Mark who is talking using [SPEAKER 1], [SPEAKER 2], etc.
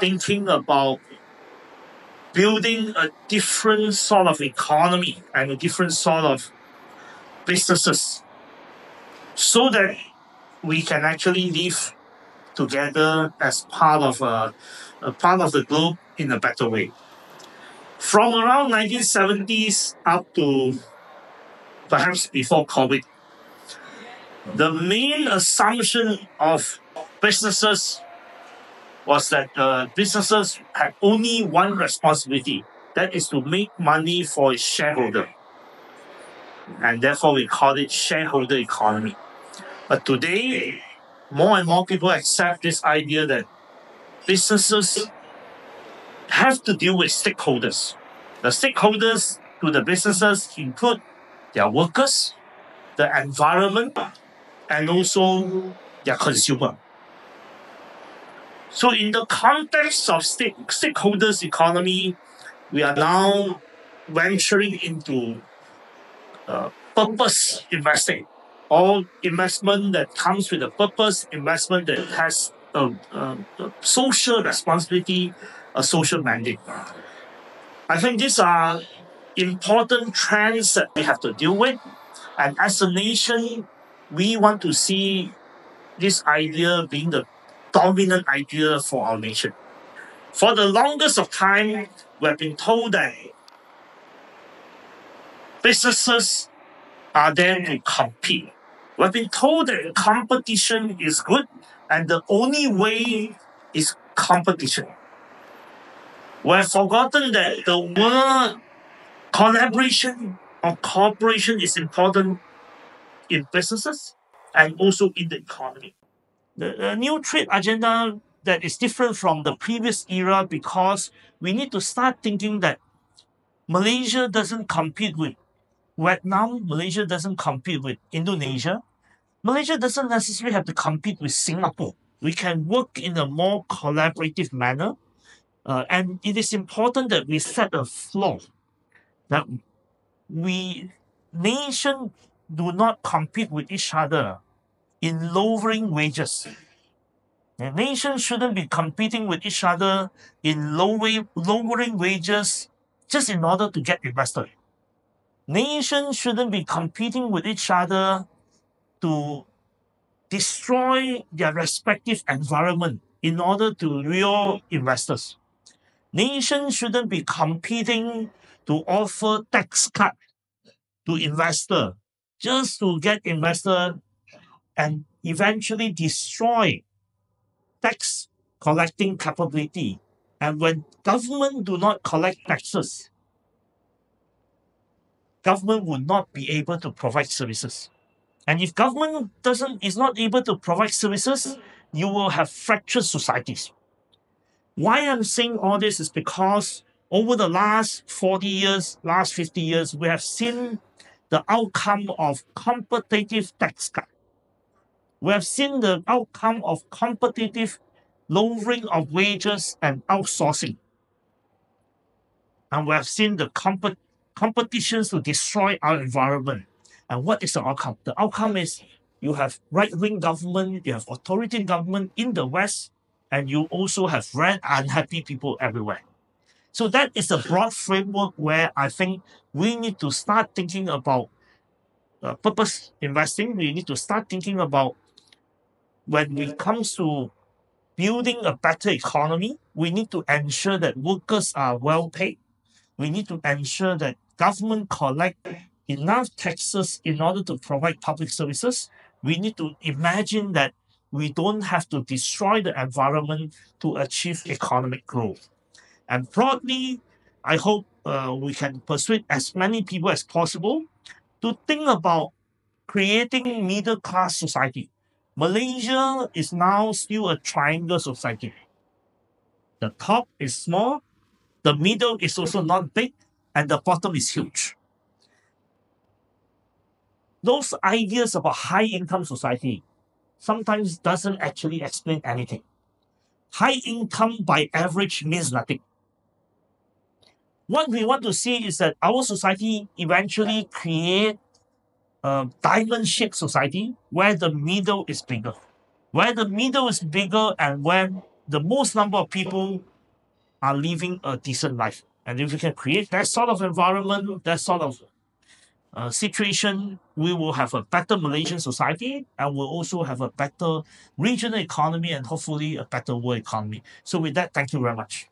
[SPEAKER 1] thinking about building a different sort of economy and a different sort of businesses so that we can actually live together as part of a part of the globe in a better way. From around 1970s up to perhaps before COVID, the main assumption of businesses was that businesses had only one responsibility, that is to make money for its shareholder. And therefore we call it shareholder economy. But today, more and more people accept this idea that businesses have to deal with stakeholders. The stakeholders to the businesses include their workers, the environment, and also their consumer. So in the context of stakeholders economy, we are now venturing into purpose investing, or investment that comes with a purpose, investment that has a social responsibility, a social mandate. I think these are important trends that we have to deal with. And as a nation, we want to see this idea being the dominant idea for our nation. For the longest of time, we have been told that businesses are there to compete. We have been told that competition is good and the only way is competition. We have forgotten that the word collaboration or cooperation is important in businesses and also in the economy. The new trade agenda that is different from the previous era because we need to start thinking that Malaysia doesn't compete with Vietnam, Malaysia doesn't compete with Indonesia, Malaysia doesn't necessarily have to compete with Singapore. We can work in a more collaborative manner, and it is important that we set a floor that nation do not compete with each other in lowering wages. The nations shouldn't be competing with each other in lowering wages just in order to get invested. Nations shouldn't be competing with each other to destroy their respective environment in order to lure investors. Nations shouldn't be competing to offer tax cut to investor just to get investor and eventually destroy tax collecting capability. And when government do not collect taxes, government will not be able to provide services. And if government is not able to provide services, you will have fractured societies. Why I'm saying all this is because over the last 40 years, last 50 years, we have seen the outcome of competitive tax cut. We have seen the outcome of competitive lowering of wages and outsourcing. And we have seen the competitions to destroy our environment. And what is the outcome? The outcome is you have right-wing government, you have authoritarian government in the West, and you also have very unhappy people everywhere. So that is a broad framework where I think we need to start thinking about purpose investing. We need to start thinking about when it comes to building a better economy, we need to ensure that workers are well paid. We need to ensure that government collect enough taxes in order to provide public services. We need to imagine that we don't have to destroy the environment to achieve economic growth. And broadly, I hope we can persuade as many people as possible to think about creating middle-class society. Malaysia is now still a triangle society. The top is small, the middle is also not big, and the bottom is huge. Those ideas about high-income society sometimes doesn't actually explain anything. High income by average means nothing. What we want to see is that our society eventually create a diamond-shaped society where the middle is bigger. Where the middle is bigger and where the most number of people are living a decent life. And if we can create that sort of environment, that sort of situation, we will have a better Malaysian society, and we'll also have a better regional economy, and hopefully a better world economy. So with that, thank you very much.